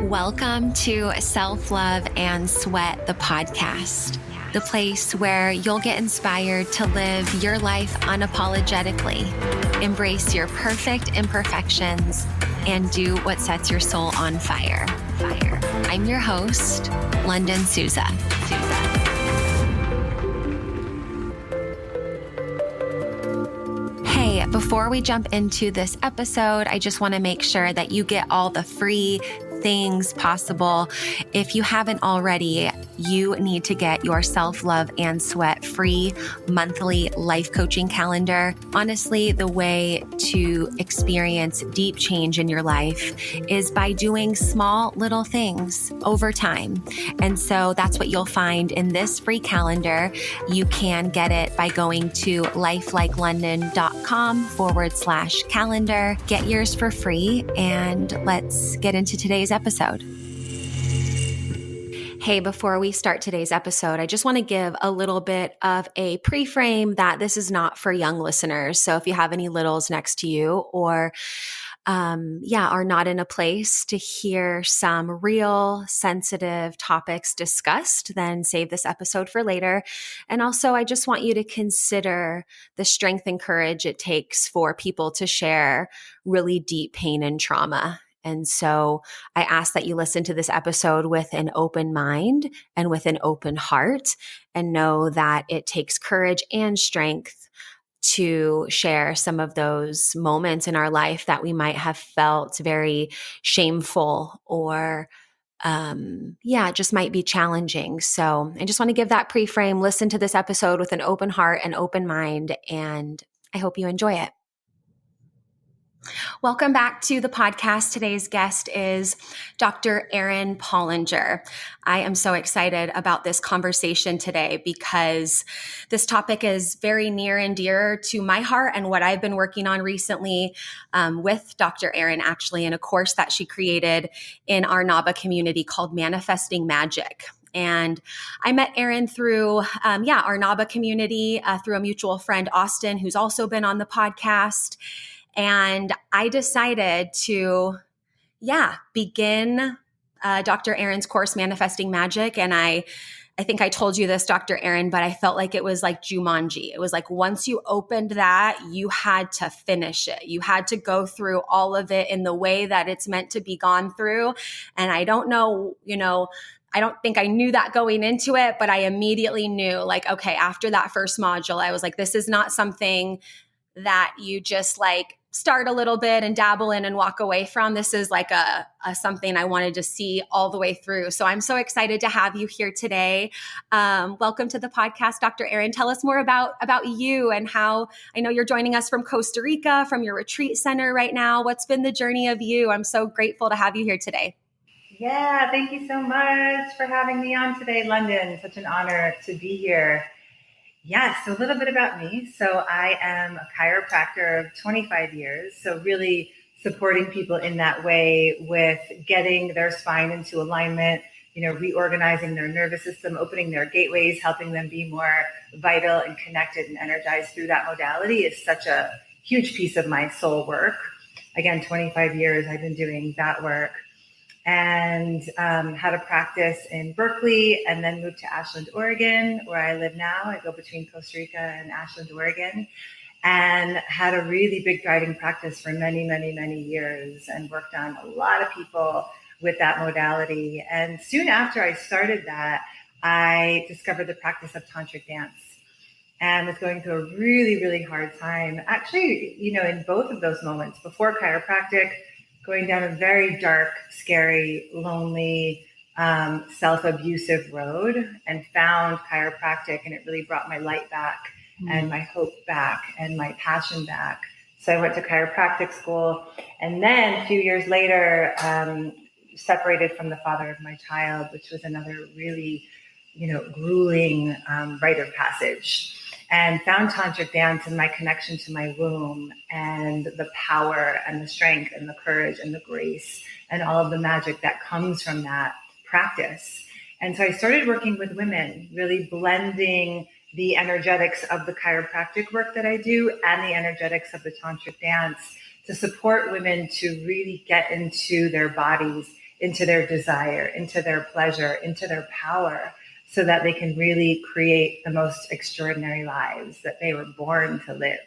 Welcome to Self-Love and Sweat, the podcast, the place where you'll get inspired to live your life unapologetically, embrace your perfect imperfections, and do what sets your soul on fire. I'm your host, Lunden Souza. Hey, before we jump into this episode, I just want to make sure that you get all the free things possible. If you haven't already, you need to get your Self-Love and Sweat free monthly life coaching calendar. Honestly, the way to experience deep change in your life is by doing small little things over time. And so that's what you'll find in this free calendar. You can get it by going to lifelikeLondon.com/calendar. Get yours for free, and let's get into today's episode. Hey, before we start today's episode, I just want to give a little bit of a pre-frame that this is not for young listeners. So if you have any littles next to you or are not in a place to hear some real sensitive topics discussed, then save this episode for later. And also, I just want you to consider the strength and courage it takes for people to share really deep pain and trauma. And so I ask that you listen to this episode with an open mind and with an open heart, and know that it takes courage and strength to share some of those moments in our life that we might have felt very shameful or just might be challenging. So I just want to give that pre-frame. Listen to this episode with an open heart and open mind, and I hope you enjoy it. Welcome back to the podcast. Today's guest is Dr. Erin Pollinger. I am so excited about this conversation today because this topic is very near and dear to my heart and what I've been working on recently with Dr. Erin, actually, in a course that she created in our NABA community called Manifesting Magic. And I met Erin through, our NABA community, through a mutual friend, Austin, who's also been on the podcast. And I decided to, begin Dr. Erin's course, Manifesting Magic. And I think I told you this, Dr. Erin, but I felt like it was like Jumanji. It was like once you opened that, you had to finish it. You had to go through all of it in the way that it's meant to be gone through. And I don't know, I don't think I knew that going into it, but I immediately knew, like, okay, after that first module, I was like, this is not something that you just like start a little bit and dabble in and walk away from. This is like a something I wanted to see all the way through. So I'm so excited to have you here today. Welcome to the podcast, Dr. Erin. Tell us more about you and how I know you're joining us from Costa Rica, from your retreat center right now. What's been the journey of you? I'm so grateful to have you here today. Yeah, thank you so much for having me on today, Lunden. Such an honor to be here. Yes, so a little bit about me. So I am a chiropractor of 25 years. So really supporting people in that way with getting their spine into alignment, reorganizing their nervous system, opening their gateways, helping them be more vital and connected and energized through that modality is such a huge piece of my soul work. Again, 25 years I've been doing that work. And had a practice in Berkeley and then moved to Ashland, Oregon, where I live now. I go between Costa Rica and Ashland, Oregon, and had a really big guiding practice for many, many, many years and worked on a lot of people with that modality. And soon after I started that, I discovered the practice of tantric dance and was going through a really, really hard time. Actually, in both of those moments, before chiropractic, going down a very dark, scary, lonely, self-abusive road, and found chiropractic, and it really brought my light back and my hope back and my passion back. So I went to chiropractic school, and then a few years later, separated from the father of my child, which was another really, grueling rite of passage. And found tantric dance and my connection to my womb and the power and the strength and the courage and the grace and all of the magic that comes from that practice. And so I started working with women, really blending the energetics of the chiropractic work that I do and the energetics of the tantric dance to support women to really get into their bodies into their desire, into their pleasure, into their power, so that they can really create the most extraordinary lives that they were born to live.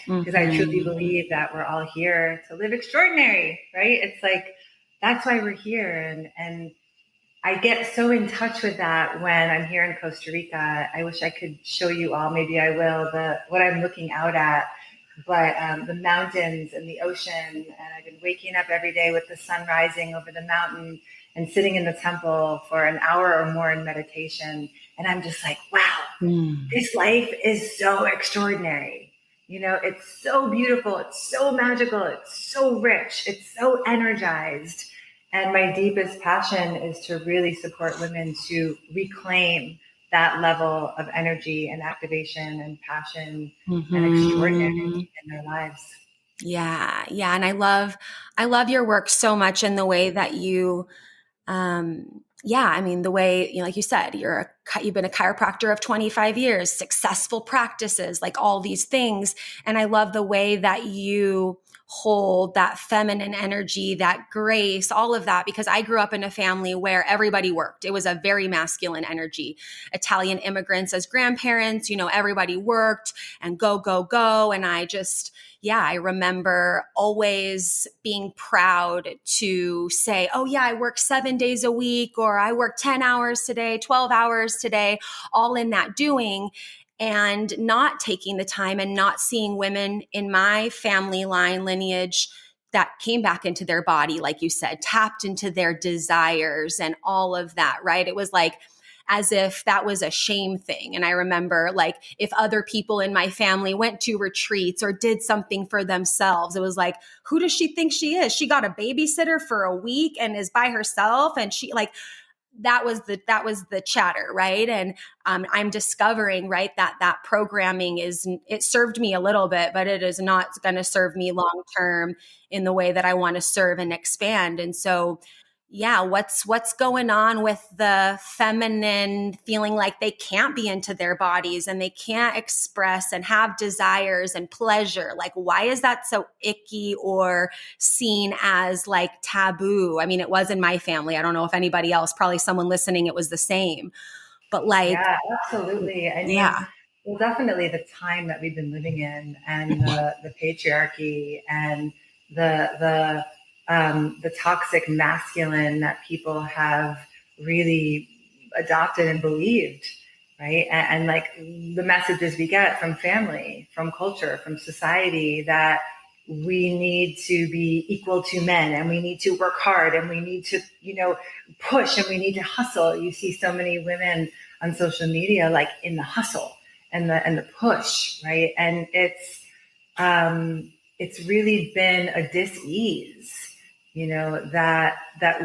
Because I truly believe that we're all here to live extraordinary, right? It's like, that's why we're here. And I get so in touch with that when I'm here in Costa Rica. I wish I could show you all, maybe I will, what I'm looking out at. But the mountains and the ocean, and I've been waking up every day with the sun rising over the mountain and sitting in the temple for an hour or more in meditation. And I'm just like, wow, this life is so extraordinary. You know, it's so beautiful. It's so magical. It's so rich. It's so energized. And my deepest passion is to really support women to reclaim that level of energy and activation and passion and extraordinary in their lives. Yeah. Yeah. And I love your work so much in the way that you, yeah, I mean, the way, you know, like you said, you've been a chiropractor of 25 years, successful practices, like all these things. And I love the way that you hold that feminine energy, that grace, all of that, because I grew up in a family where everybody worked. It was a very masculine energy. Italian immigrants as grandparents, you know, everybody worked and go, go, go. And I remember always being proud to say, oh yeah, I work 7 days a week, or I work 10 hours today, 12 hours today, all in that doing, and not taking the time and not seeing women in my family line lineage that came back into their body, like you said, tapped into their desires and all of that, right? It was like, as if that was a shame thing. And I remember, like, if other people in my family went to retreats or did something for themselves, it was like, who does she think she is? She got a babysitter for a week and is by herself. And she, like, that was the chatter, right? And I'm discovering, right, that programming it served me a little bit, but it is not going to serve me long term in the way that I want to serve and expand. And so, yeah, what's going on with the feminine feeling like they can't be into their bodies and they can't express and have desires and pleasure? Like, why is that so icky or seen as like taboo? I mean, it was in my family. I don't know if anybody else, probably someone listening, it was the same. But like, Yeah, absolutely. I mean, yeah. well, definitely the time that we've been living in, and the patriarchy, and the toxic masculine that people have really adopted and believed, right? And like the messages we get from family, from culture, from society, that we need to be equal to men, and we need to work hard, and we need to, you know, push, and we need to hustle. You see so many women on social media, like in the hustle and the push, right? And it's really been a dis-ease, you know, that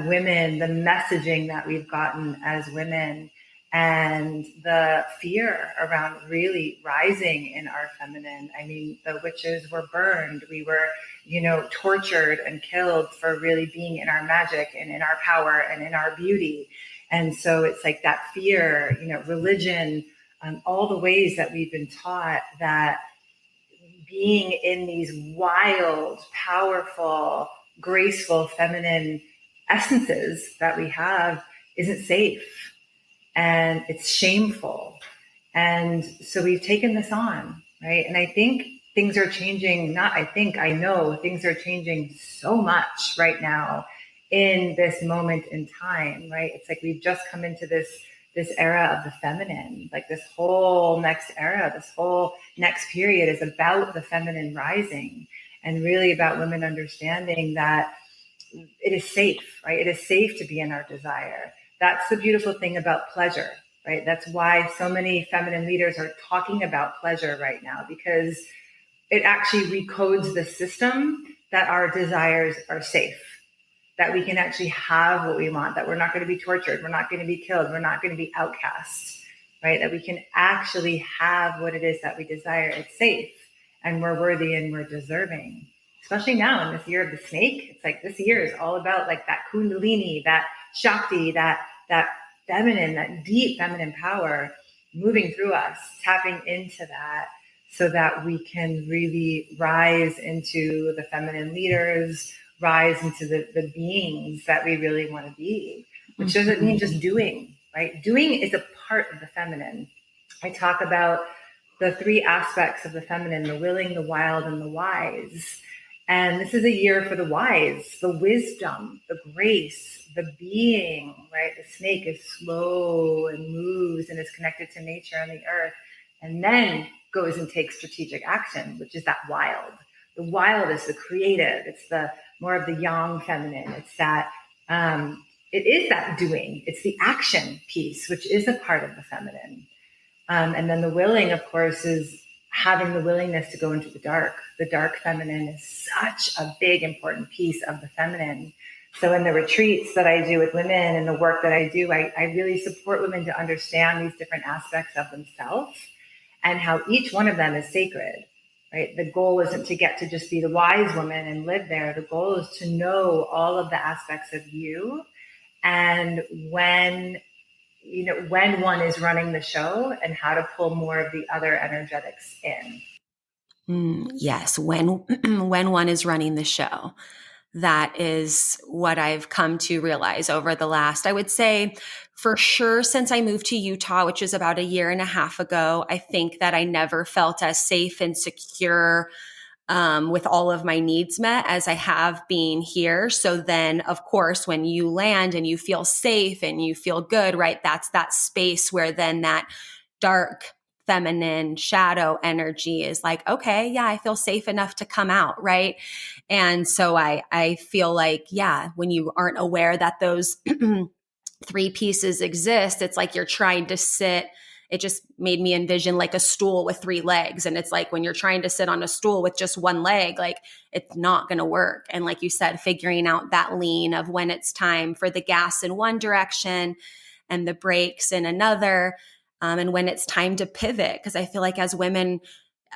women, the messaging that we've gotten as women, and the fear around really rising in our feminine. I mean, the witches were burned. We were, you know, tortured and killed for really being in our magic and in our power and in our beauty. And so it's like that fear, you know, religion, all the ways that we've been taught that being in these wild, powerful, graceful, feminine essences that we have isn't safe, and it's shameful. And so we've taken this on, right? And I think things are changing. Not I think, I know things are changing so much right now in this moment in time, right? It's like we've just come into this era of the feminine. Like this whole next era, this whole next period is about the feminine rising, and really about women understanding that it is safe, right? It is safe to be in our desire. That's the beautiful thing about pleasure, right? That's why so many feminine leaders are talking about pleasure right now, because it actually recodes the system that our desires are safe, that we can actually have what we want, that we're not going to be tortured, we're not going to be killed, we're not going to be outcasts, right? That we can actually have what it is that we desire. It's safe, and we're worthy, and we're deserving. Especially now in this year of the snake, it's like this year is all about like that kundalini, that shakti, that feminine, that deep feminine power moving through us, tapping into that, so that we can really rise into the feminine leaders, rise into the beings that we really want to be, which doesn't mean just doing, right? Doing is a part of the feminine. I talk about the three aspects of the feminine: the willing, the wild, and the wise. And this is a year for the wise, the wisdom, the grace, the being, right? The snake is slow and moves and is connected to nature and the earth, and then goes and takes strategic action, which is that wild. The wild is the creative. It's the more of the yang feminine. It's that, it is that doing. It's the action piece, which is a part of the feminine. And then the willing, of course, is having the willingness to go into the dark. The dark feminine is such a big, important piece of the feminine. So in the retreats that I do with women and the work that I do, I really support women to understand these different aspects of themselves and how each one of them is sacred, right? The goal isn't to get to just be the wise woman and live there. The goal is to know all of the aspects of you. And when one is running the show, and how to pull more of the other energetics in. Yes, when when one is running the show. That is what I've come to realize over the last, I would say, for sure, since I moved to Utah, which is about a year and a half ago. I think that I never felt as safe and secure with all of my needs met as I have being here. So then, of course, when you land and you feel safe and you feel good, right? That's that space where then that dark feminine shadow energy is like, okay, yeah, I feel safe enough to come out, right? And so I feel like, yeah, when you aren't aware that those three pieces exist, it's like you're trying to sit. It just made me envision like a stool with three legs. And it's like when you're trying to sit on a stool with just one leg, like it's not going to work. And like you said, figuring out that lean of when it's time for the gas in one direction and the brakes in another, and when it's time to pivot. Because I feel like as women,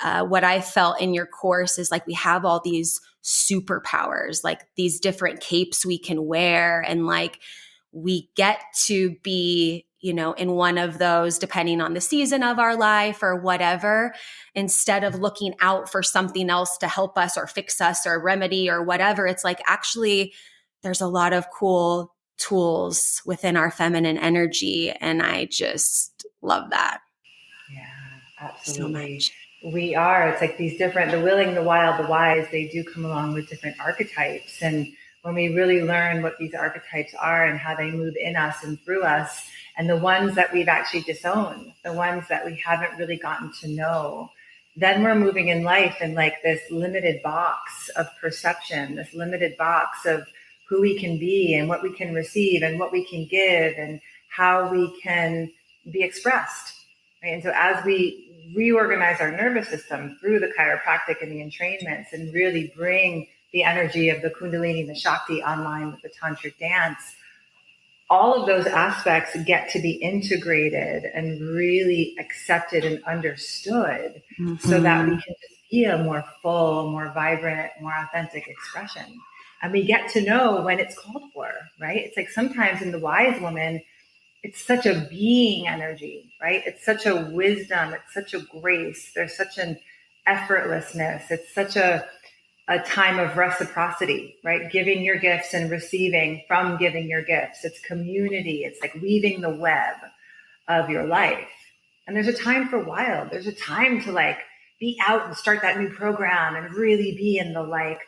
what I felt in your course is like we have all these superpowers, like these different capes we can wear, and like we get to be, in one of those depending on the season of our life or whatever, instead of looking out for something else to help us or fix us or remedy or whatever. It's like, actually, there's a lot of cool tools within our feminine energy. And I just love that Yeah, so absolutely. much. We are. It's like these different, the willing, the wild, the wise, they do come along with different archetypes. And when we really learn what these archetypes are and how they move in us and through us, and the ones that we've actually disowned, the ones that we haven't really gotten to know, then we're moving in life in like this limited box of perception, this limited box of who we can be and what we can receive and what we can give and how we can be expressed. Right? And so as we reorganize our nervous system through the chiropractic and the entrainments and really bring the energy of the Kundalini, the Shakti online with the tantric dance, all of those aspects get to be integrated and really accepted and understood, so that we can just be a more full, more vibrant, more authentic expression. And we get to know when it's called for, right? It's like sometimes in the wise woman, it's such a being energy, right? It's such a wisdom. It's such a grace. There's such an effortlessness. It's such a time of reciprocity, right? Giving your gifts and receiving from giving your gifts. It's community. It's like weaving the web of your life. And there's a time for wild. There's a time to like be out and start that new program and really be in the like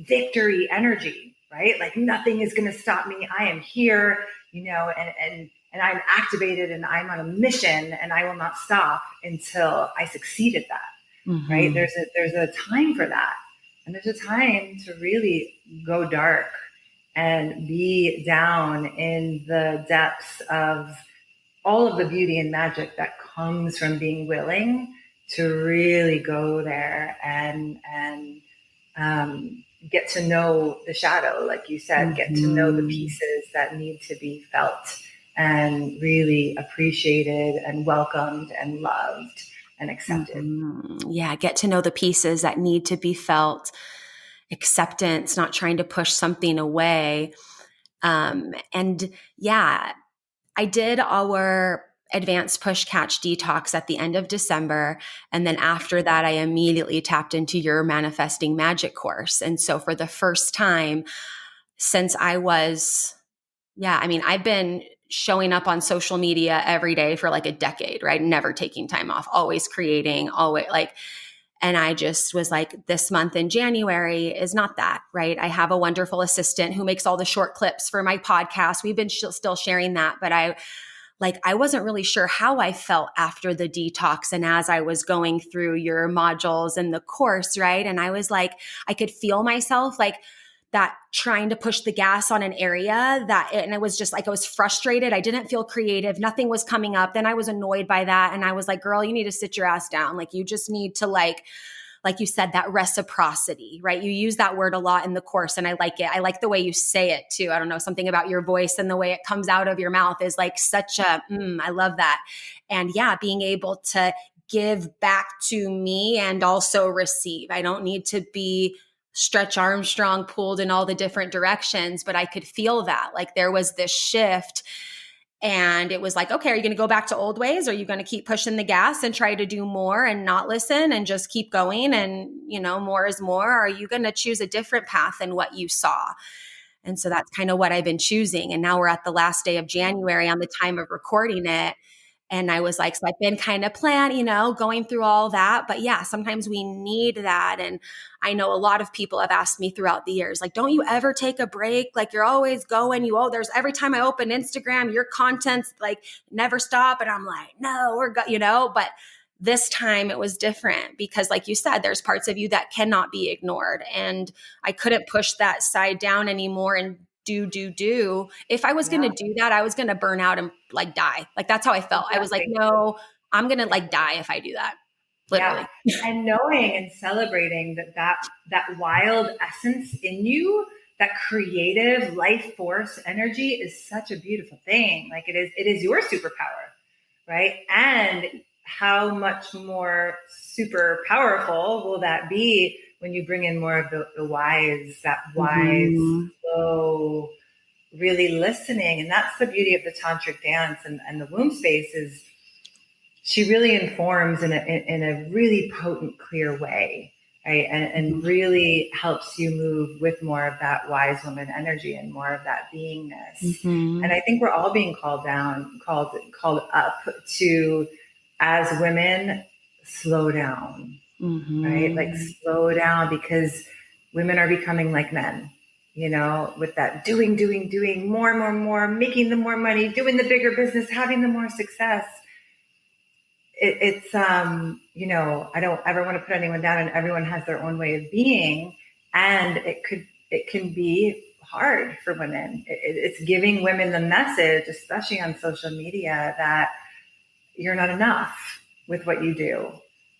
victory energy, right? Like nothing is going to stop me. I am here, and I'm activated and I'm on a mission and I will not stop until I succeed at that, right? There's a time for that. And there's a time to really go dark and be down in the depths of all of the beauty and magic that comes from being willing to really go there and get to know the shadow, like you said, get to know the pieces that need to be felt and really appreciated and welcomed and loved and accepted. Yeah, get to know the pieces that need to be felt, acceptance, not trying to push something away. And yeah, I did our advanced push catch detox at the end of December. And then after that, I immediately tapped into your manifesting magic course. And so for the first time since I was, I've been showing up on social media every day for like a decade, right? Never taking time off, always creating, always like, and I just was like, this month in January is not that, right? I have a wonderful assistant who makes all the short clips for my podcast. We've been still sharing that, but I wasn't really sure how I felt after the detox and as I was going through your modules and the course, right? And I was like, I could feel myself like that trying to push the gas on an area and it was just like, I was frustrated. I didn't feel creative. Nothing was coming up. Then I was annoyed by that. And I was like, girl, you need to sit your ass down. Like, you just need to like you said, that reciprocity, right? You use that word a lot in the course and I like it. I like the way you say it too. I don't know, something about your voice and the way it comes out of your mouth is like such I love that. And yeah, being able to give back to me and also receive. I don't need to be Stretch Armstrong pulled in all the different directions, but I could feel that like there was this shift. And it was like, okay, are you going to go back to old ways? Or are you going to keep pushing the gas and try to do more and not listen and just keep going? And, more is more. Or are you going to choose a different path than what you saw? And so that's kind of what I've been choosing. And now we're at the last day of January on the time of recording it. And I was like, so I've been kind of going through all that. But yeah, sometimes we need that. And I know a lot of people have asked me throughout the years, like, don't you ever take a break? Like, you're always going, there's every time I open Instagram, your content's like never stop. And I'm like, no, but this time it was different because like you said, there's parts of you that cannot be ignored. And I couldn't push that side down anymore and do. If I was going to do that, I was going to burn out and like die. Like, that's how I felt. Exactly. I was like, no, I'm going to like die if I do that. Literally. Yeah. And knowing and celebrating that wild essence in you, that creative life force energy is such a beautiful thing. Like it is your superpower, right? And how much more super powerful will that be when you bring in more of the wise, that wise, slow, really listening. And that's the beauty of the tantric dance and the womb space is she really informs in a really potent, clear way, right? And really helps you move with more of that wise woman energy and more of that beingness. Mm-hmm. And I think we're all being called up to, as women, slow down, right? Like slow down because women are becoming like men. With that doing, more, making the more money, doing the bigger business, having the more success. It's I don't ever want to put anyone down, and everyone has their own way of being, and it can be hard for women. It's giving women the message, especially on social media, that you're not enough with what you do.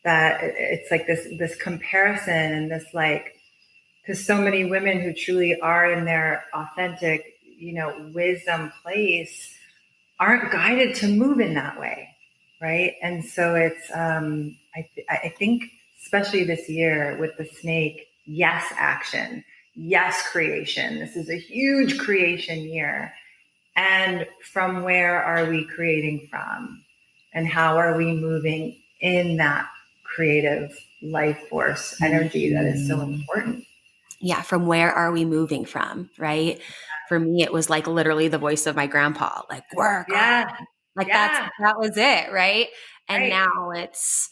That it's like this comparison and this like. Because so many women who truly are in their authentic, wisdom place aren't guided to move in that way, right? And so it's, I think, especially this year with the snake, yes, action, yes, creation. This is a huge creation year. And from where are we creating from? And how are we moving in that creative life force energy that is so important? Yeah. From where are we moving from? Right. For me, it was like literally the voice of my grandpa, like work. Yeah. Like that was it. Right. And now it's,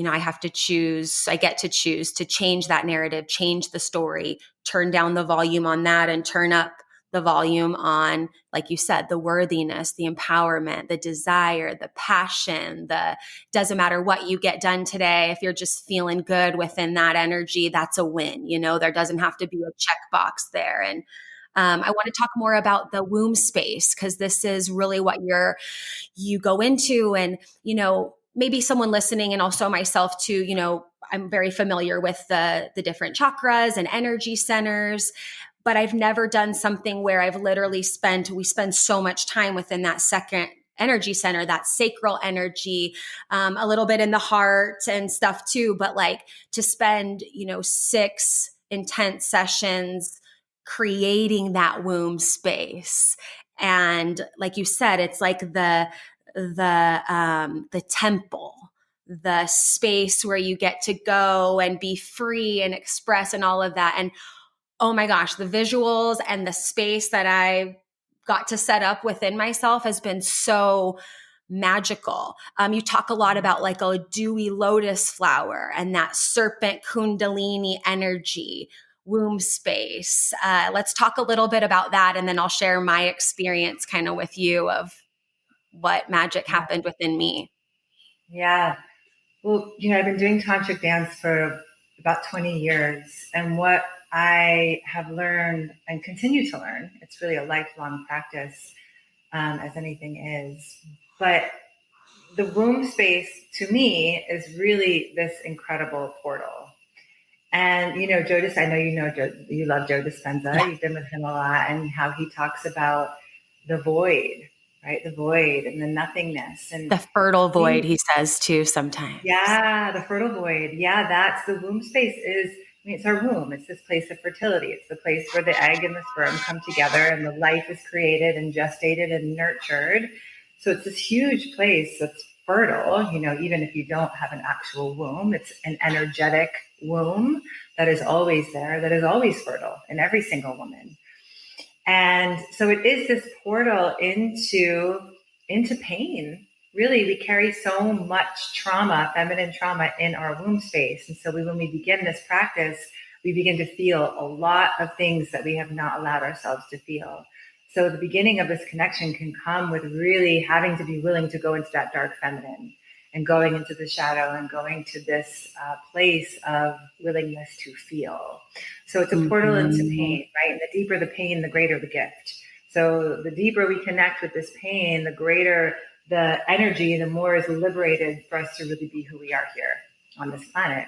I have to choose, I get to choose to change that narrative, change the story, turn down the volume on that and turn up the volume on, like you said, the worthiness, the empowerment, the desire, the passion, doesn't matter what you get done today. If you're just feeling good within that energy, that's a win. There doesn't have to be a checkbox there. And I want to talk more about the womb space because this is really what you go into. And, maybe someone listening and also myself too, I'm very familiar with the different chakras and energy centers. But I've never done something where I've literally we spend so much time within that second energy center, that sacral energy, a little bit in the heart and stuff too. But like to spend, 6 intense sessions creating that womb space. And like you said, it's like the the temple, the space where you get to go and be free and express and all of that. And oh my gosh, the visuals and the space that I got to set up within myself has been so magical. You talk a lot about like a dewy lotus flower and that serpent kundalini energy, womb space. Let's talk a little bit about that. And then I'll share my experience kind of with you of what magic happened within me. Yeah. Well, I've been doing tantric dance for about 20 years. And what I have learned and continue to learn, it's really a lifelong practice, as anything is. But the womb space to me is really this incredible portal. And, I know you love Joe Dispenza. Yeah. You've been with him a lot, and how he talks about the void, right? The void and the nothingness. And The fertile void, he says too sometimes. yeah, the fertile void. Yeah, that's the womb space it's our womb. It's this place of fertility. It's the place where the egg and the sperm come together and the life is created and gestated and nurtured. So it's this huge place that's fertile, even if you don't have an actual womb, it's an energetic womb that is always there, that is always fertile in every single woman. And so it is this portal into pain. Really, we carry so much trauma, feminine trauma, in our womb space. And so when we begin this practice, we begin to feel a lot of things that we have not allowed ourselves to feel. So the beginning of this connection can come with really having to be willing to go into that dark feminine and going into the shadow and going to this place of willingness to feel. So it's a portal into pain, right? And the deeper the pain, the greater the gift. So the deeper we connect with this pain, the greater the energy, the more is liberated for us to really be who we are here on this planet.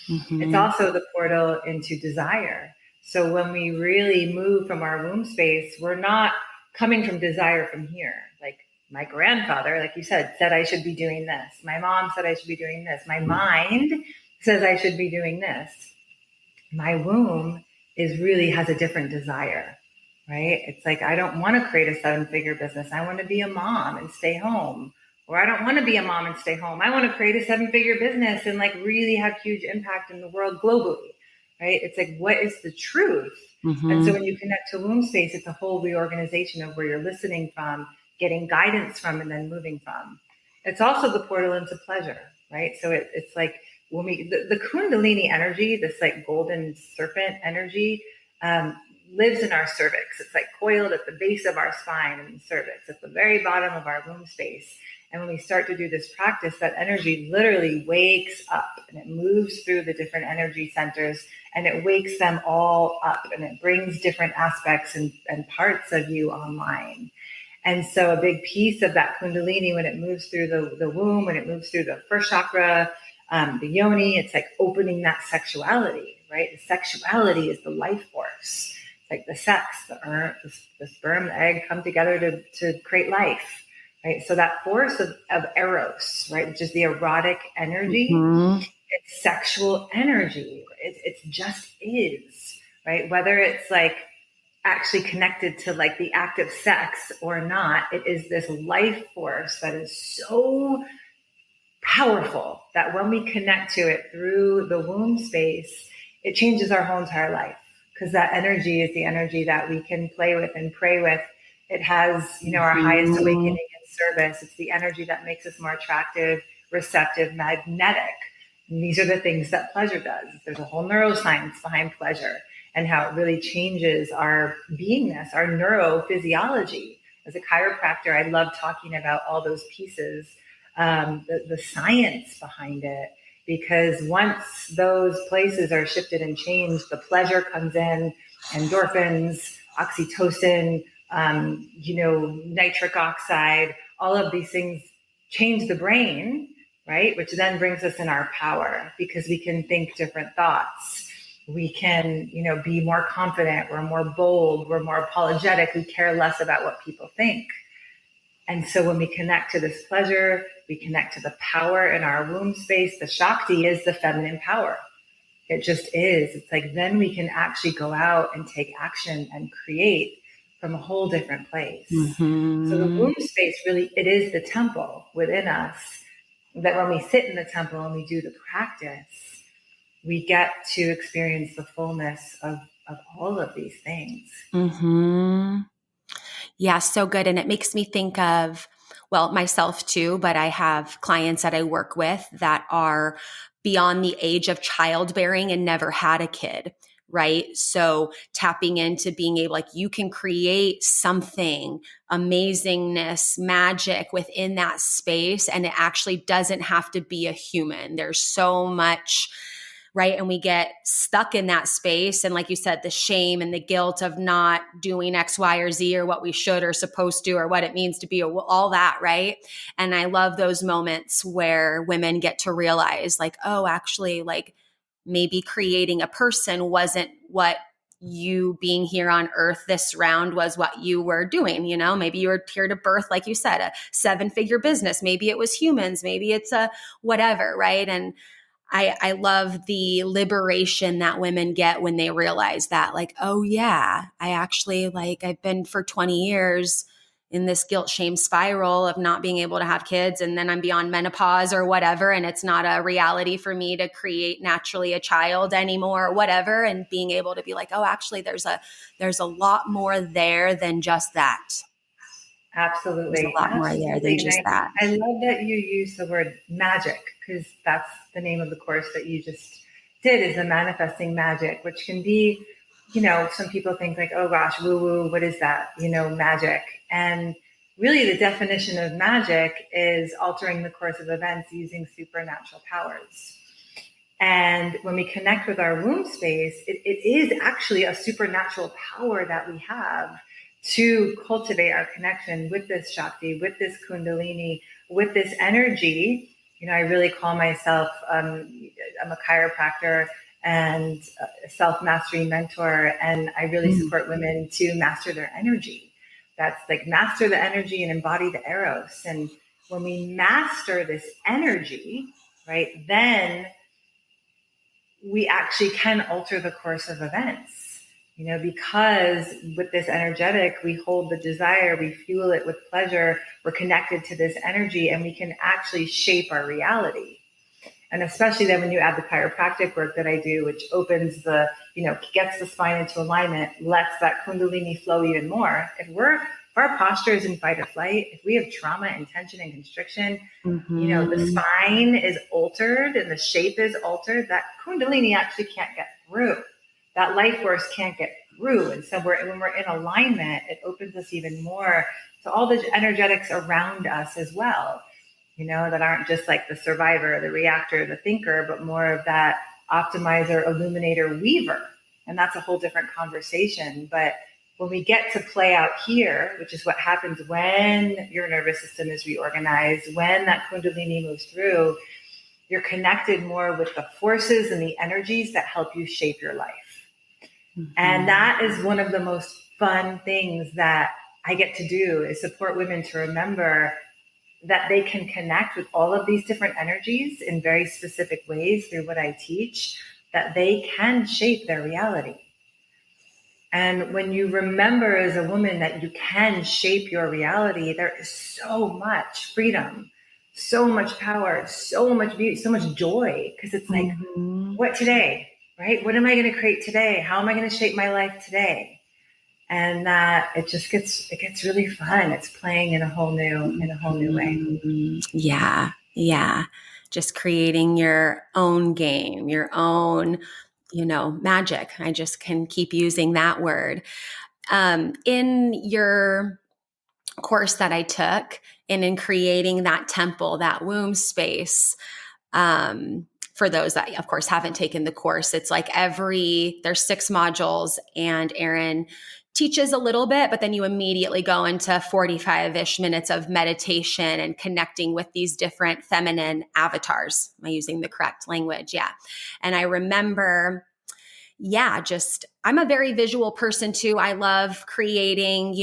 Mm-hmm. It's also the portal into desire. So when we really move from our womb space, we're not coming from desire from here. Like my grandfather, like you said I should be doing this. My mom said I should be doing this. My mind says I should be doing this. My womb has a different desire, right? It's like, I don't want to create a 7-figure business. I want to be a mom and stay home. Or I don't want to be a mom and stay home. I want to create a 7-figure business and like really have huge impact in the world globally, right? It's like, what is the truth? Mm-hmm. And so when you connect to womb space, it's a whole reorganization of where you're listening from, getting guidance from, and then moving from. It's also the portal into pleasure, right? So it's like, when the Kundalini energy, this like golden serpent energy, lives in our cervix. It's like coiled at the base of our spine and the cervix, at the very bottom of our womb space. And when we start to do this practice, that energy literally wakes up and it moves through the different energy centers and it wakes them all up and it brings different aspects and parts of you online. And so a big piece of that Kundalini, when it moves through the womb, when it moves through the first chakra, the yoni, it's like opening that sexuality, right? The sexuality is the life force. It's like the sex, the sperm, the egg come together to create life, right? So that force of eros, right, which is the erotic energy, mm-hmm. It's sexual energy. It just is, right? Whether it's like actually connected to like the act of sex or not, it is this life force that is so powerful that when we connect to it through the womb space, it changes our whole entire life, because that energy is the energy that we can play with and pray with. It has, our highest awakening and service. It's the energy that makes us more attractive, receptive, magnetic. And these are the things that pleasure does. There's a whole neuroscience behind pleasure and how it really changes our beingness, our neurophysiology. As a chiropractor, I love talking about all those pieces, the science behind it, because once those places are shifted and changed, the pleasure comes in, endorphins, oxytocin, nitric oxide, all of these things change the brain, right? Which then brings us in our power, because we can think different thoughts. We can, be more confident. We're more bold. We're more apologetic. We care less about what people think. And so when we connect to this pleasure, we connect to the power in our womb space. The Shakti is the feminine power. It just is. It's like then we can actually go out and take action and create from a whole different place. So the Mm-hmm. womb space really, it is the temple within us that when we sit in the temple and we do the practice, we get to experience the fullness of all of these things. Mm-hmm. Yeah, so good. And it makes me think of, well, myself too, but I have clients that I work with that are beyond the age of childbearing and never had a kid, right? So tapping into being able, like, you can create something, amazingness, magic within that space. And it actually doesn't have to be a human. There's so much, right? And we get stuck in that space. And like you said, the shame and the guilt of not doing X, Y, or Z, or what we should or supposed to, or what it means to be all that, right? And I love those moments where women get to realize, like, oh, actually, like, maybe creating a person wasn't what you being here on earth this round was what you were doing. You know, maybe you were here to birth, like you said, a 7-figure business. Maybe it was humans, maybe it's a whatever, right? And I love the liberation that women get when they realize that, like, oh yeah, I actually, like, I've been for 20 years in this guilt shame spiral of not being able to have kids. And then I'm beyond menopause or whatever. And it's not a reality for me to create naturally a child anymore or whatever. And being able to be like, oh, actually there's a lot more there than just that. There's Absolutely. a lot more there than Absolutely. And just that. I love that you use the word magic, because that's the name of the course that you just did, is the manifesting magic, which can be, some people think like, oh gosh, woo woo, what is that? Magic. And really the definition of magic is altering the course of events using supernatural powers. And when we connect with our womb space, it is actually a supernatural power that we have to cultivate our connection with this Shakti, with this Kundalini, with this energy. I really call myself, I'm a chiropractor and a self-mastery mentor, and I really support women to master their energy. That's like master the energy and embody the eros. And when we master this energy, right, then we actually can alter the course of events, because with this energetic, we hold the desire, we fuel it with pleasure, we're connected to this energy, and we can actually shape our reality. And especially then when you add the chiropractic work that I do, which opens gets the spine into alignment, lets that Kundalini flow even more. If our posture is in fight or flight, if we have trauma and tension and constriction, the spine is altered and the shape is altered, that Kundalini actually can't get through. That life force can't get through. And so when we're in alignment, it opens us even more to all the energetics around us as well, that aren't just like the survivor, the reactor, the thinker, but more of that optimizer, illuminator, weaver. And that's a whole different conversation. But when we get to play out here, which is what happens when your nervous system is reorganized, when that Kundalini moves through, you're connected more with the forces and the energies that help you shape your life. Mm-hmm. And that is one of the most fun things that I get to do, is support women to remember that they can connect with all of these different energies in very specific ways through what I teach, that they can shape their reality. And when you remember as a woman that you can shape your reality, there is so much freedom, so much power, so much beauty, so much joy. Because it's like, what today, right? What am I going to create today? How am I going to shape my life today? And that it gets really fun. It's playing in a whole new way. Yeah. Yeah. Just creating your own game, your own, magic. I just can keep using that word. In your course that I took, and in creating that temple, that womb space, for those that of course haven't taken the course, it's like there's 6 modules, and Erin teaches a little bit, but then you immediately go into 45-ish minutes of meditation and connecting with these different feminine avatars. Am I using the correct language? Yeah. And I remember, I'm a very visual person too. I love creating,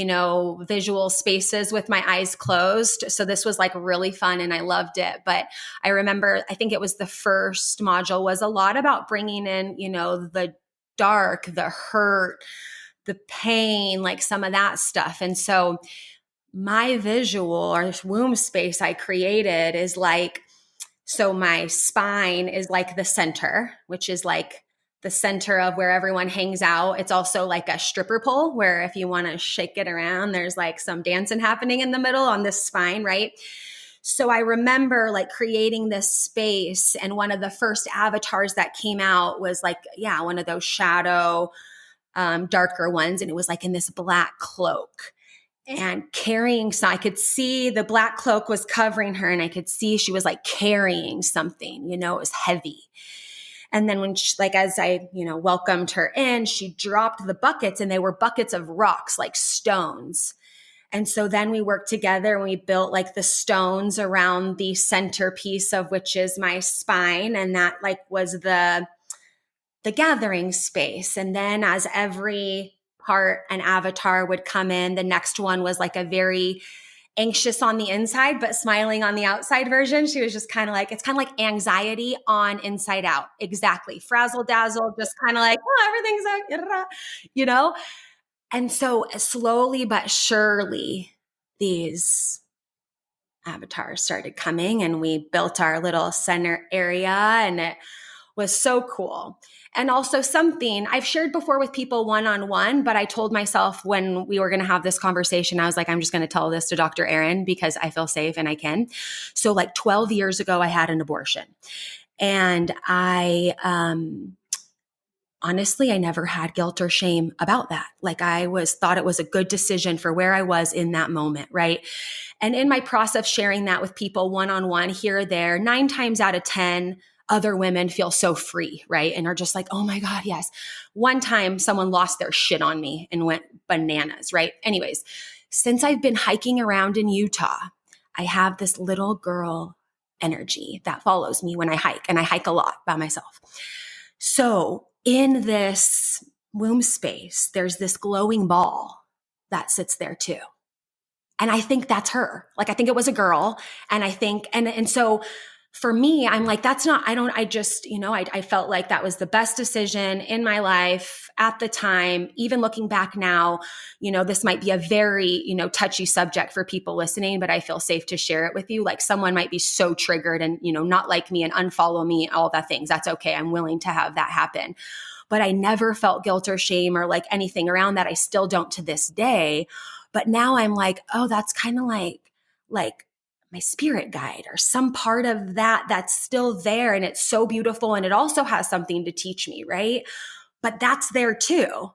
visual spaces with my eyes closed. So this was like really fun and I loved it. But I remember, I think it was the first module was a lot about bringing in, the dark, the hurt, the pain, like some of that stuff. And so my visual or womb space I created is like, so my spine is like the center, which is like the center of where everyone hangs out. It's also like a stripper pole where if you want to shake it around, there's like some dancing happening in the middle on this spine, right? So I remember like creating this space, and one of the first avatars that came out was like, yeah, one of those shadow, darker ones. And it was like in this black cloak and carrying. So I could see the black cloak was covering her, and I could see she was like carrying something, it was heavy. And then when she, like, as I, welcomed her in, she dropped the buckets, and they were buckets of rocks, like stones. And so then we worked together and we built like the stones around the centerpiece of which is my spine. And that like was the gathering space. And then as every part and avatar would come in, the next one was like a very anxious on the inside, but smiling on the outside version. She was just kind of like, it's kind of like anxiety on inside out. Exactly. Frazzle dazzle, just kind of like, oh, everything's like, And so slowly but surely, these avatars started coming, and we built our little center area, and it was so cool. And also something I've shared before with people one-on-one, but I told myself when we were going to have this conversation, I was like, I'm just going to tell this to Dr. Erin because I feel safe and I can. So like 12 years ago, I had an abortion, and honestly, I never had guilt or shame about that. Like thought it was a good decision for where I was in that moment. Right. And in my process of sharing that with people one-on-one here or there, 9 times out of 10, other women feel so free, right? And are just like, oh my God, yes. One time someone lost their shit on me and went bananas, right? Anyways, since I've been hiking around in Utah, I have this little girl energy that follows me when I hike, and I hike a lot by myself. So in this womb space, there's this glowing ball that sits there too. And I think that's her. Like, I think it was a girl. And I think, and so for me, I'm like, that's not, I just, I felt like that was the best decision in my life at the time. Even looking back now, this might be a very, touchy subject for people listening, but I feel safe to share it with you. Like someone might be so triggered and, not like me and unfollow me, all the things. That's okay. I'm willing to have that happen. But I never felt guilt or shame or like anything around that. I still don't to this day. But now I'm like, oh, that's kind of like my spirit guide or some part of that that's still there. And it's so beautiful. And it also has something to teach me, right? But that's there too.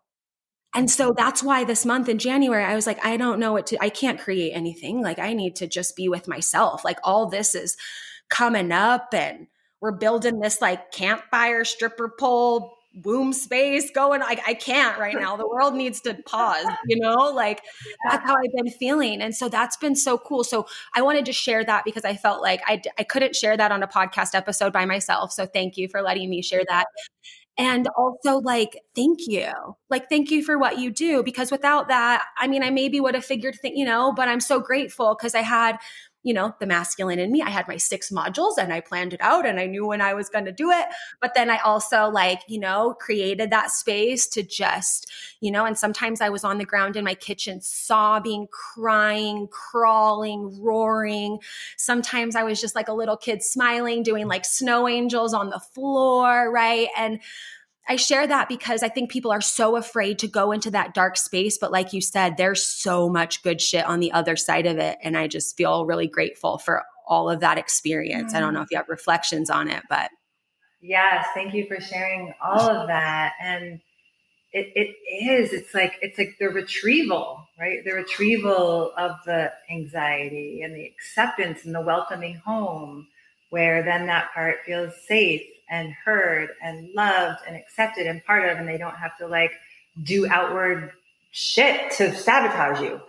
And so that's why this month in January, I was like, I don't know I can't create anything. Like I need to just be with myself. Like all this is coming up, and we're building this like campfire stripper pole womb space going. I can't right now. The world needs to pause, like that's how I've been feeling. And so that's been so cool. So I wanted to share that because I felt like I couldn't share that on a podcast episode by myself. So thank you for letting me share that. And also like, thank you for what you do, because without that, I mean, I maybe would have figured but I'm so grateful because I had, the masculine in me. I had my 6 modules and I planned it out and I knew when I was going to do it. But then I also created that space to just, and sometimes I was on the ground in my kitchen, sobbing, crying, crawling, roaring. Sometimes I was just like a little kid smiling, doing like snow angels on the floor. Right. And I share that because I think people are so afraid to go into that dark space. But like you said, there's so much good shit on the other side of it. And I just feel really grateful for all of that experience. I don't know if you have reflections on it, but. Yes. Thank you for sharing all of that. And it's like the retrieval, right? The retrieval of the anxiety and the acceptance and the welcoming home, where then that part feels safe and heard and loved and accepted and part of, and they don't have to like do outward shit to sabotage you,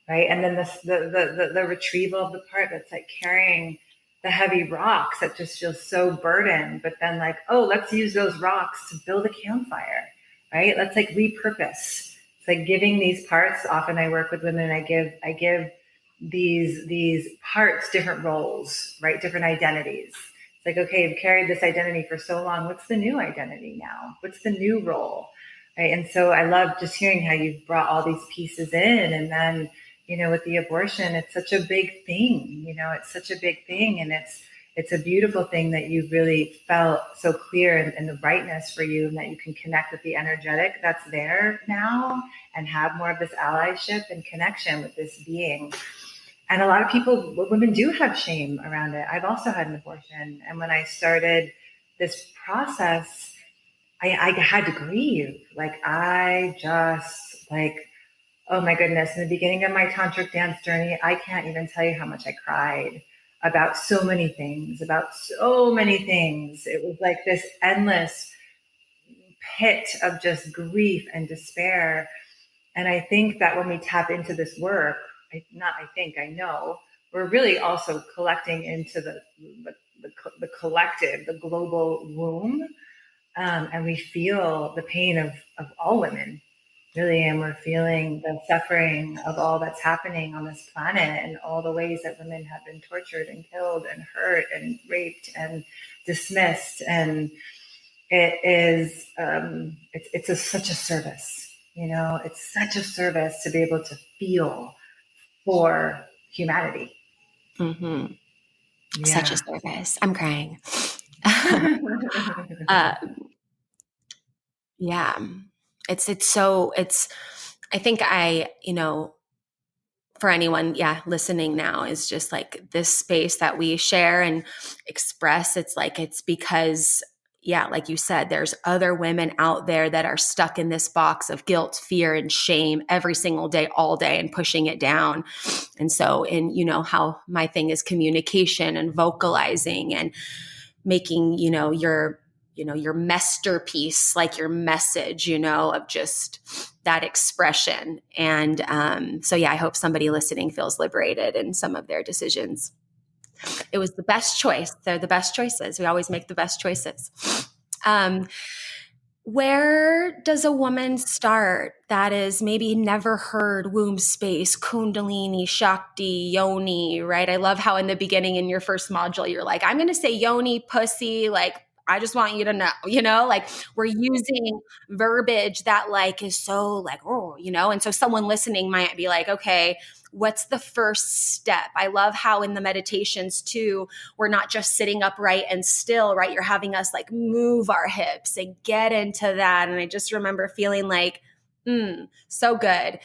right? And then the retrieval of the part that's like carrying the heavy rocks that just feels so burdened, but then like, oh, let's use those rocks to build a campfire, right? Let's like repurpose. It's like giving these parts. Often I work with women. I give these parts different roles, right? Different identities. It's like, okay, I've carried this identity for so long. What's the new identity now? What's the new role? right? And so I love just hearing how you've brought all these pieces in. And then, with the abortion, it's such a big thing, it's such a big thing. And it's a beautiful thing that you really felt so clear in the rightness for you, and that you can connect with the energetic that's there now and have more of this allyship and connection with this being. And a lot of women do have shame around it. I've also had an abortion. And when I started this process, I had to grieve. Oh my goodness, in the beginning of my tantric dance journey, I can't even tell you how much I cried about so many things. It was like this endless pit of just grief and despair. And I think that when we tap into this work, I know, we're really also collecting into the collective, the global womb. And we feel the pain of all women, really. And we're feeling the suffering of all that's happening on this planet, and all the ways that women have been tortured and killed and hurt and raped and dismissed. And it is, such a service, it's such a service to be able to feel for humanity. Mm-hmm. Yeah. Such a service. I'm crying. Yeah. I think for anyone, listening now, is just like this space that we share and express. It's because, like you said, there's other women out there that are stuck in this box of guilt, fear, and shame every single day, all day, and pushing it down. And so how my thing is communication and vocalizing and making, your masterpiece, like your message, of just that expression. And I hope somebody listening feels liberated in some of their decisions. It was the best choice. They're the best choices. We always make the best choices. Where does a woman start that is maybe never heard womb space, kundalini, shakti, yoni, right? I love how in the beginning in your first module, you're like, I'm going to say yoni, pussy, I just want you to know, we're using verbiage that is so and so someone listening might be like, okay, what's the first step? I love how in the meditations too, we're not just sitting upright and still, right? You're having us move our hips and get into that. And I just remember feeling so good.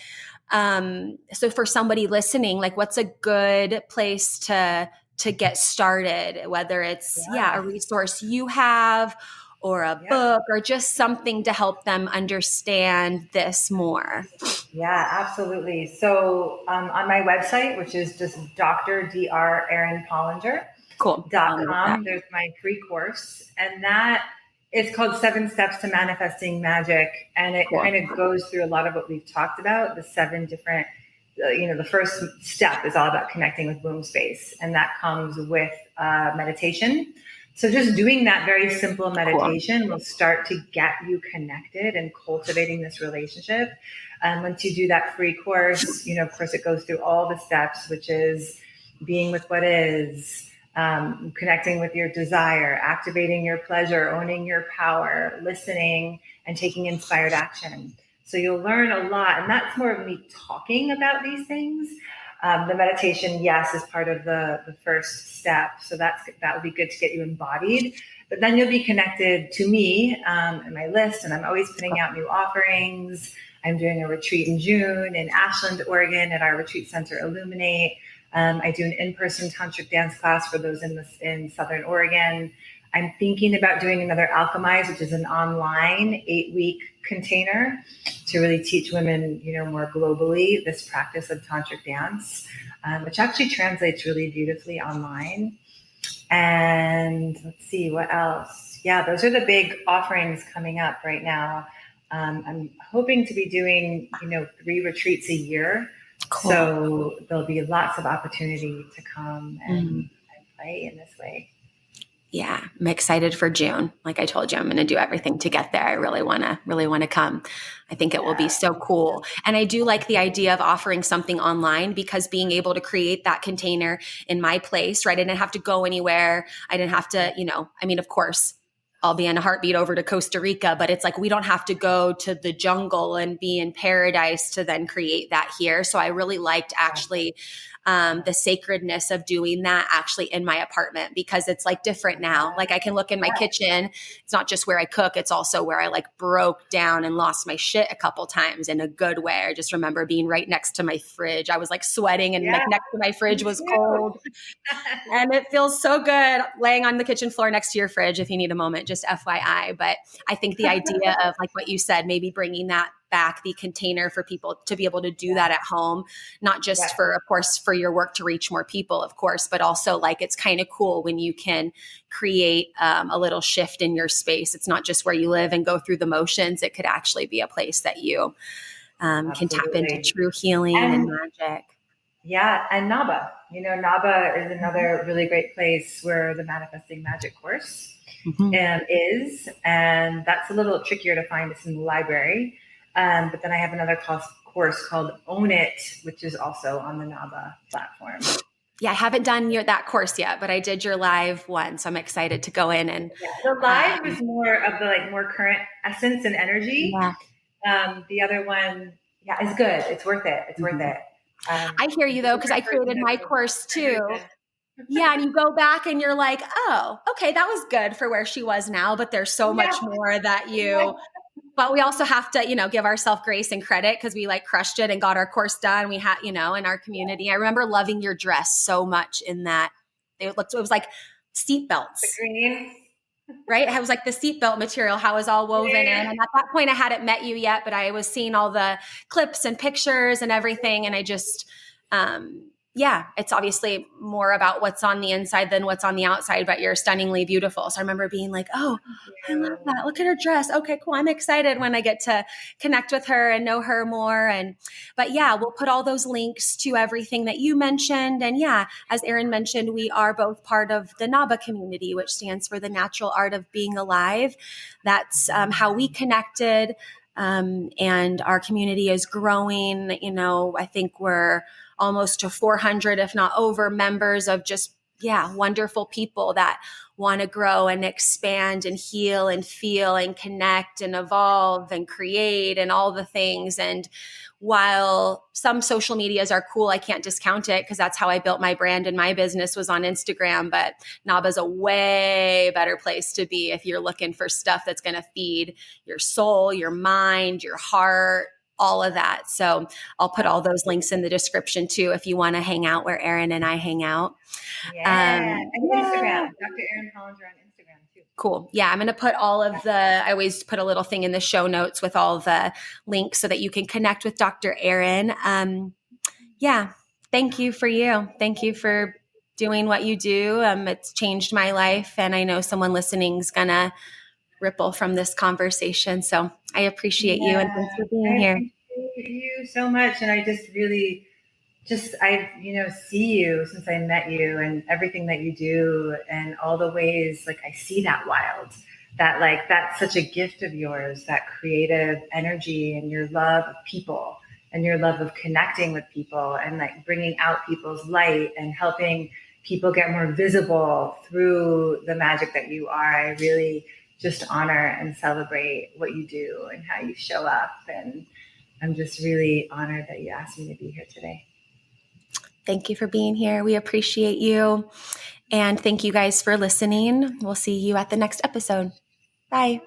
So for somebody listening, what's a good place to get started, whether it's a resource you have or a book or just something to help them understand this more? Yeah, absolutely. So on my website, which is just Dr. Erin Pollinger. .com, there's my free course, and that is called 7 Steps to Manifesting Magic. And it kind of goes through a lot of what we've talked about, the 7 different, the first step is all about connecting with womb space, and that comes with meditation. So just doing that very simple meditation will start to get you connected and cultivating this relationship. And once you do that free course, of course, it goes through all the steps, which is being with what is, connecting with your desire, activating your pleasure, owning your power, listening, and taking inspired action. So you'll learn a lot. And that's more of me talking about these things. The meditation, yes, is part of the first step. So that would be good to get you embodied. But then you'll be connected to me and my list. And I'm always putting out new offerings. I'm doing a retreat in June in Ashland, Oregon at our retreat center, Illuminate. I do an in-person tantric dance class for those in Southern Oregon. I'm thinking about doing another Alchemize, which is an online 8-week container to really teach women, more globally, this practice of tantric dance, which actually translates really beautifully online. And let's see, what else? Yeah, those are the big offerings coming up right now. I'm hoping to be doing, 3 retreats a year. Cool. So there'll be lots of opportunity to come and play in this way. Yeah, I'm excited for June. Like I told you, I'm going to do everything to get there. I really want to come. I think it will be so cool. And I do like the idea of offering something online, because being able to create that container in my place, right? I didn't have to go anywhere. I didn't have to, of course, I'll be in a heartbeat over to Costa Rica, but it's like, we don't have to go to the jungle and be in paradise to then create that here. So I really liked actually the sacredness of doing that actually in my apartment, because it's like different now. Like I can look in my kitchen. It's not just where I cook. It's also where I like broke down and lost my shit a couple times in a good way. I just remember being right next to my fridge. I was like sweating and like next to my fridge was cold. And it feels so good laying on the kitchen floor next to your fridge if you need a moment, just FYI. But I think the idea of like what you said, maybe bringing that back, the container for people to be able to do that at home, not just for, of course, for your work to reach more people, of course, but also like it's kind of cool when you can create a little shift in your space. It's not just where you live and go through the motions. It could actually be a place that you can tap into true healing and magic. Yeah. And NABA, NABA is another really great place where the Manifesting Magic course is. And that's a little trickier to find. It's in the library. But then I have another course called Own It, which is also on the NABA platform. Yeah, I haven't done that course yet, but I did your live one. So I'm excited to go in and the live is more of the like more current essence and energy. Yeah. The other one, is good. It's worth it. It's worth it. I hear you though, because I created my course too. Yeah. And you go back and you're like, oh, okay, that was good for where she was now, but there's so much more that but we also have to, give ourselves grace and credit because we like crushed it and got our course done. We had, in our community. I remember loving your dress so much in that it was like seatbelts. The green. Right? It was like the seatbelt material, how it was all woven in. And at that point I hadn't met you yet, but I was seeing all the clips and pictures and everything. And I just, it's obviously more about what's on the inside than what's on the outside, but you're stunningly beautiful. So I remember being like, oh, I love that. Look at her dress. Okay, cool. I'm excited when I get to connect with her and know her more. But we'll put all those links to everything that you mentioned. And as Erin mentioned, we are both part of the NABA community, which stands for the Natural Art of Being Alive. That's how we connected. And our community is growing. I think we're almost to 400, if not over, members of just, wonderful people that want to grow and expand and heal and feel and connect and evolve and create and all the things. And while some social medias are cool, I can't discount it because that's how I built my brand and my business was on Instagram. But NABA is a way better place to be if you're looking for stuff that's going to feed your soul, your mind, your heart, all of that. So I'll put all those links in the description too, if you want to hang out where Erin and I hang out. And Instagram, Dr. Erin Pollinger on Instagram too. Cool. Yeah. I'm going to put I always put a little thing in the show notes with all the links so that you can connect with Dr. Erin. Thank you for you. Thank you for doing what you do. It's changed my life. And I know someone listening is going to ripple from this conversation. So I appreciate you and thanks for being here. I appreciate you so much. And I just really see you since I met you and everything that you do and all the ways, like I see that wild, that like, that's such a gift of yours, that creative energy and your love of people and your love of connecting with people and like bringing out people's light and helping people get more visible through the magic that you are. I really just honor and celebrate what you do and how you show up. And I'm just really honored that you asked me to be here today. Thank you for being here. We appreciate you. And thank you guys for listening. We'll see you at the next episode. Bye.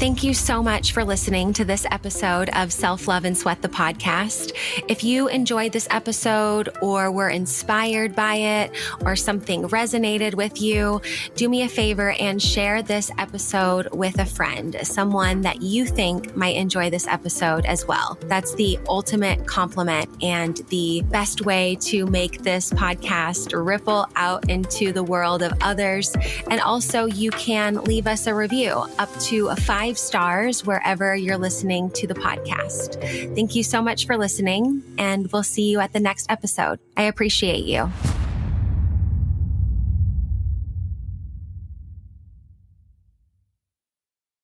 Thank you so much for listening to this episode of Self Love and Sweat, the podcast. If you enjoyed this episode or were inspired by it or something resonated with you, do me a favor and share this episode with a friend, someone that you think might enjoy this episode as well. That's the ultimate compliment and the best way to make this podcast ripple out into the world of others. And also you can leave us a review up to 5 stars wherever you're listening to the podcast. Thank you so much for listening, and we'll see you at the next episode. I appreciate you.